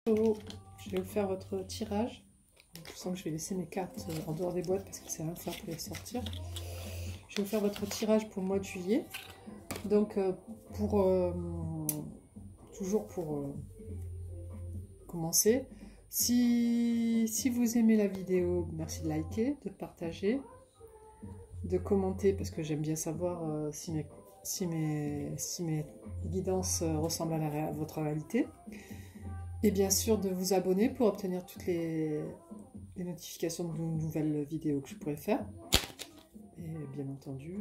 Je vais vous faire votre tirage. Je sens que je vais laisser mes cartes en dehors des boîtes parce que c'est un faire pour les sortir. Je vais vous faire votre tirage pour le mois de juillet. Donc, toujours pour commencer, si vous aimez la vidéo, merci de liker, de partager, de commenter parce que j'aime bien savoir si mes guidances ressemblent à votre réalité. Et bien sûr de vous abonner pour obtenir toutes les notifications de nouvelles vidéos que je pourrais faire. Et bien entendu,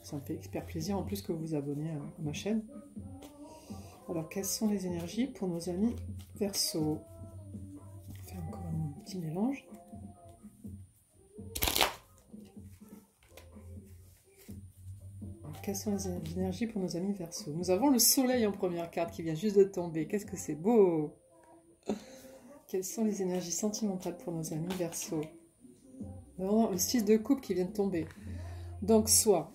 ça me fait hyper plaisir en plus que vous vous abonnez à ma chaîne. Alors, quelles sont les énergies pour nos amis Verseau? On va faire encore un petit mélange. Alors, quelles sont les énergies pour nos amis Verseau? Nous avons le soleil en première carte qui vient juste de tomber. Qu'est-ce que c'est beau! Quelles sont les énergies sentimentales pour nos amis Verseau? Le 6 de coupe qui vient de tomber. Donc, soit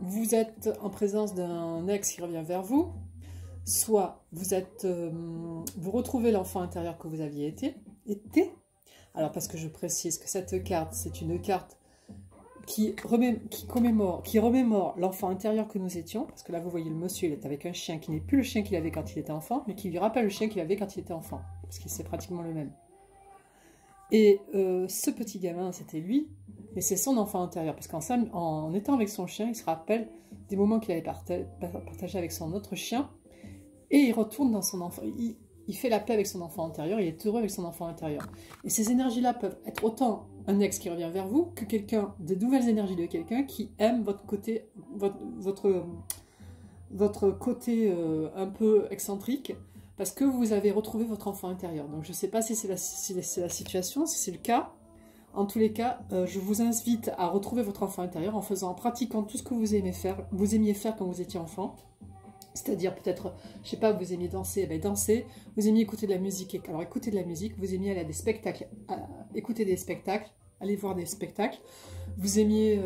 vous êtes en présence d'un ex qui revient vers vous, soit vous retrouvez l'enfant intérieur que vous aviez été. Alors, parce que je précise que cette carte, c'est une carte qui remémore l'enfant intérieur que nous étions. Parce que là, vous voyez le monsieur, il est avec un chien qui n'est plus le chien qu'il avait quand il était enfant, mais qui lui rappelle le chien qu'il avait quand il était enfant. Parce que c'est pratiquement le même. Et ce petit gamin, c'était lui, mais c'est son enfant intérieur. Parce qu'en étant avec son chien, il se rappelle des moments qu'il avait partagés avec son autre chien. Et il retourne dans son enfant, il fait la paix avec son enfant intérieur, il est heureux avec son enfant intérieur. Et ces énergies-là peuvent être autant un ex qui revient vers vous, que des nouvelles énergies de quelqu'un qui aime votre côté, votre côté un peu excentrique, parce que vous avez retrouvé votre enfant intérieur. Donc je ne sais pas si c'est la situation, si c'est le cas. En tous les cas, je vous invite à retrouver votre enfant intérieur en pratiquant tout ce que vous aimiez faire quand vous étiez enfant. C'est-à-dire peut-être, je sais pas, vous aimiez danser, ben dansez, vous aimiez écouter de la musique, alors écoutez de la musique, vous aimiez aller à des spectacles, écouter des spectacles, aller voir des spectacles, vous aimiez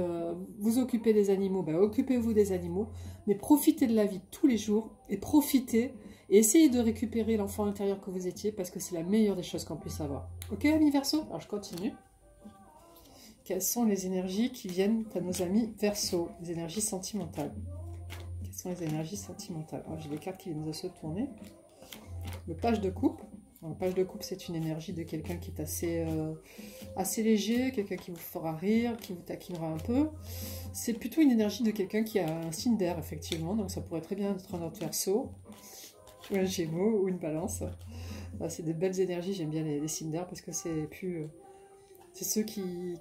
vous occuper des animaux, ben occupez-vous des animaux, mais profitez de la vie tous les jours, et profitez, et essayez de récupérer l'enfant intérieur que vous étiez, parce que c'est la meilleure des choses qu'on puisse avoir. Ok, amis Verseau? Alors je continue. Quelles sont les énergies qui viennent à nos amis Verseau? Les énergies sentimentales. Les énergies sentimentales. J'ai des cartes qui viennent de se tourner. Le page de coupe. Le page de coupe, c'est une énergie de quelqu'un qui est assez léger, quelqu'un qui vous fera rire, qui vous taquinera un peu. C'est plutôt une énergie de quelqu'un qui a un signe d'air, effectivement. Donc ça pourrait très bien être un autre Verseau, ou un Gémeaux, ou une Balance. C'est des belles énergies. J'aime bien les signes d'air parce que c'est plus... C'est ceux qui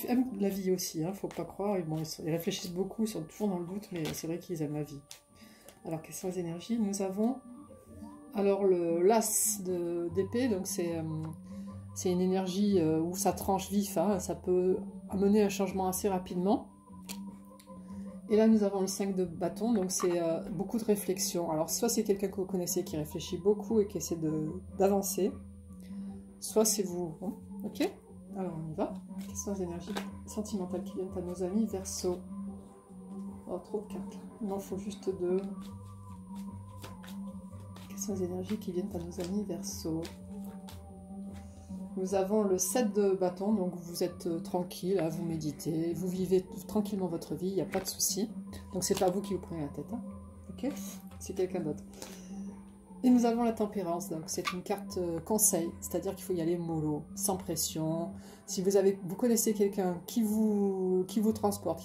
aiment la vie aussi, hein, faut pas croire. Bon, ils réfléchissent beaucoup, ils sont toujours dans le doute, mais c'est vrai qu'ils aiment la vie. Alors, quelles sont les énergies? Nous avons alors l'as d'épée, donc c'est une énergie où ça tranche vif, hein, ça peut amener un changement assez rapidement. Et là, nous avons le 5 de bâton, donc c'est beaucoup de réflexion. Alors, soit c'est quelqu'un que vous connaissez qui réfléchit beaucoup et qui essaie d'avancer, soit c'est vous, hein, ok? Alors on y va. Quelles sont les énergies sentimentales qui viennent à nos amis Verseau? Oh, trop de cartes. Il en faut juste 2. Quelles sont les énergies qui viennent à nos amis Verseau? Nous avons le 7 de bâton, donc vous êtes tranquille, là, vous méditez, vous vivez tranquillement votre vie, il n'y a pas de souci. Donc c'est pas vous qui vous prenez la tête, hein. Ok? C'est quelqu'un d'autre. Et nous avons la tempérance, donc c'est une carte conseil, c'est-à-dire qu'il faut y aller mollo, sans pression. Si vous connaissez quelqu'un qui vous transporte,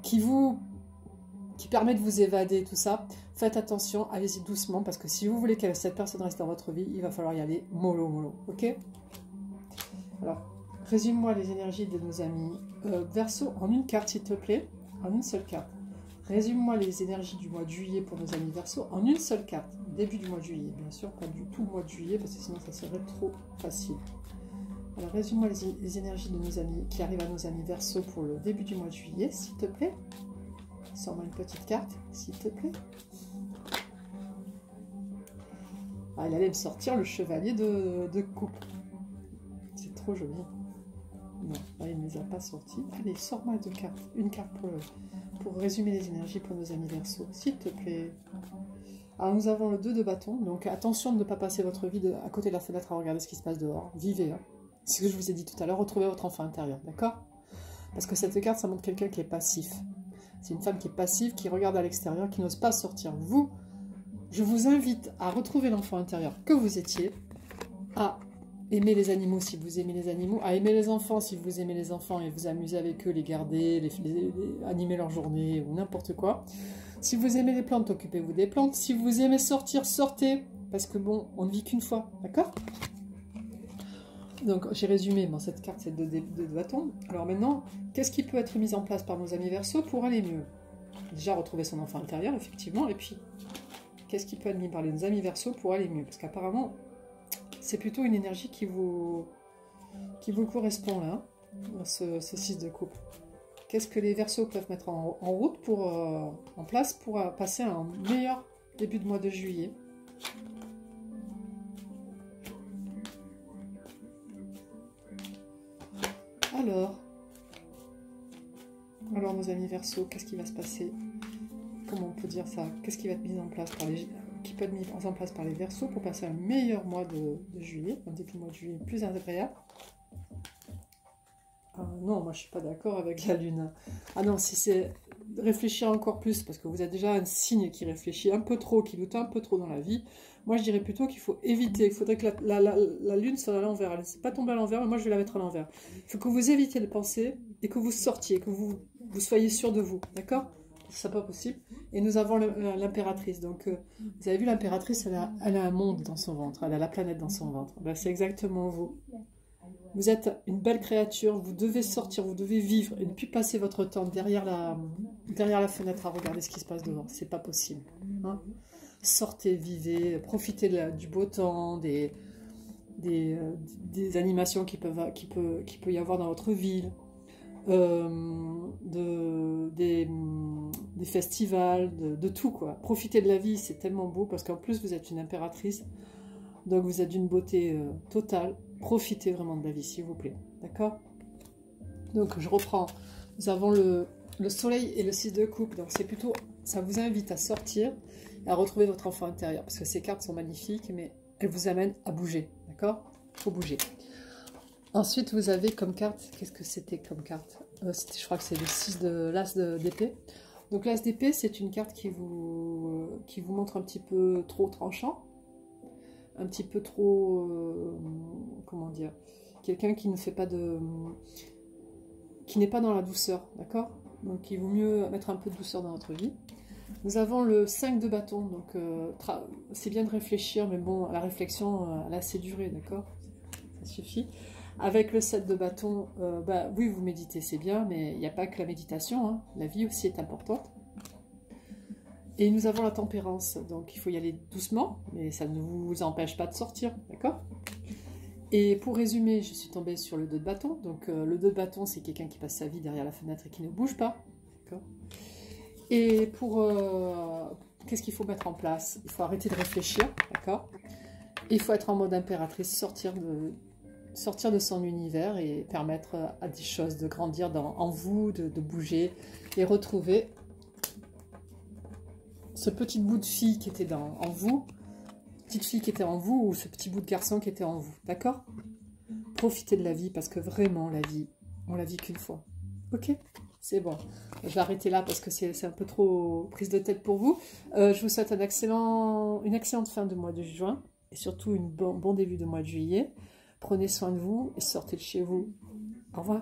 qui permet de vous évader, tout ça, faites attention, allez-y doucement, parce que si vous voulez que cette personne reste dans votre vie, il va falloir y aller mollo, ok? Alors, résume-moi les énergies de nos amis Verseau en une carte, s'il te plaît, en une seule carte. Résume-moi les énergies du mois de juillet pour nos amis Verseau en une seule carte. Début du mois de juillet, bien sûr, pas du tout le mois de juillet, parce que sinon ça serait trop facile. Alors, résume-moi les énergies de nos amis qui arrivent à nos amis Verseau pour le début du mois de juillet, s'il te plaît. Sors-moi une petite carte, s'il te plaît. Ah, il allait me sortir le chevalier de coupe. C'est trop joli. Non, là, il ne les a pas sortis. Allez, sors-moi 2 cartes. Une carte pour résumer les énergies pour nos amis Verseau, s'il te plaît. Alors nous avons le 2 de bâton, donc attention de ne pas passer votre vie à côté de la fenêtre à regarder ce qui se passe dehors. Vivez, hein. C'est ce que je vous ai dit tout à l'heure, retrouvez votre enfant intérieur, d'accord? Parce que cette carte, ça montre quelqu'un qui est passif. C'est une femme qui est passive, qui regarde à l'extérieur, qui n'ose pas sortir. Vous, je vous invite à retrouver l'enfant intérieur que vous étiez, à aimer les animaux si vous aimez les animaux, à aimer les enfants si vous aimez les enfants et vous amusez avec eux, les garder, animer leur journée ou n'importe quoi. Si vous aimez les plantes, occupez-vous des plantes. Si vous aimez sortir, sortez. Parce que bon, on ne vit qu'une fois, d'accord? Donc j'ai résumé, bon, cette carte c'est 2 de bâton. Alors maintenant, qu'est-ce qui peut être mis en place par nos amis Verseaux pour aller mieux? Déjà retrouver son enfant intérieur, effectivement, et puis qu'est-ce qui peut être mis par les amis Verseaux pour aller mieux? Parce qu'apparemment, c'est plutôt une énergie qui vous correspond là, dans ce 6 de coupe. Qu'est-ce que les Verseaux peuvent mettre en route, en place, pour passer un meilleur début de mois de juillet? Alors nos amis Verseaux, qu'est-ce qui va se passer? Comment on peut dire ça? Qu'est-ce qui va être mis en place par les Verseaux pour passer un meilleur mois de juillet, un début de mois de juillet plus agréable? Non, moi je suis pas d'accord avec la Lune. Ah non, si c'est réfléchir encore plus, parce que vous êtes déjà un signe qui réfléchit un peu trop, qui doute un peu trop dans la vie, moi je dirais plutôt qu'il faut éviter, il faudrait que la Lune soit à l'envers, elle ne pas tomber à l'envers, mais moi je vais la mettre à l'envers. Il faut que vous évitiez de penser et que vous sortiez, que vous soyez sûr de vous, d'accord? C'est pas possible. Et nous avons l'impératrice, donc vous avez vu l'impératrice, elle a un monde dans son ventre, elle a la planète dans son ventre, ben, c'est exactement vous. Vous êtes une belle créature, vous devez sortir, vous devez vivre et ne plus passer votre temps derrière la fenêtre à regarder ce qui se passe devant. C'est pas possible. Hein. Sortez, vivez, profitez du beau temps, des animations qui peut y avoir dans votre ville, des festivals, de tout quoi. Profitez de la vie, c'est tellement beau parce qu'en plus vous êtes une impératrice, donc vous êtes d'une beauté totale. Profitez vraiment de la vie, s'il vous plaît. D'accord? Donc, je reprends. Nous avons le soleil et le 6 de coupe. Donc, c'est plutôt... Ça vous invite à sortir et à retrouver votre enfant intérieur. Parce que ces cartes sont magnifiques, mais elles vous amènent à bouger. D'accord? Il faut bouger. Ensuite, vous avez comme carte... Qu'est-ce que c'était comme carte? Je crois que c'est l'as d'épée. Donc, l'as d'épée, c'est une carte qui vous montre un petit peu trop tranchant. Un petit peu trop, comment dire, quelqu'un qui ne fait pas qui n'est pas dans la douceur, d'accord? Donc il vaut mieux mettre un peu de douceur dans votre vie. Nous avons le 5 de bâton, donc c'est bien de réfléchir, mais bon, la réflexion, elle a assez duré, d'accord? Ça suffit. Avec le 7 de bâton, bah, oui, vous méditez, c'est bien, mais il n'y a pas que la méditation, hein. La vie aussi est importante. Et nous avons la tempérance, donc il faut y aller doucement, mais ça ne vous empêche pas de sortir, d'accord? Et pour résumer, je suis tombée sur le 2 de bâton. Donc le 2 de bâton, c'est quelqu'un qui passe sa vie derrière la fenêtre et qui ne bouge pas, d'accord? Et pour... qu'est-ce qu'il faut mettre en place? Il faut arrêter de réfléchir, d'accord? Il faut être en mode impératrice, sortir de son univers et permettre à des choses de grandir en vous, de bouger et retrouver ce petit bout de fille qui était en vous, petite fille qui était en vous, ou ce petit bout de garçon qui était en vous, d'accord? Profitez de la vie, parce que vraiment, la vie, on la vit qu'une fois. Ok? C'est bon. Je vais arrêter là, parce que c'est un peu trop prise de tête pour vous. Je vous souhaite une excellente fin de mois de juin, et surtout un bon début de mois de juillet. Prenez soin de vous, et sortez de chez vous. Au revoir.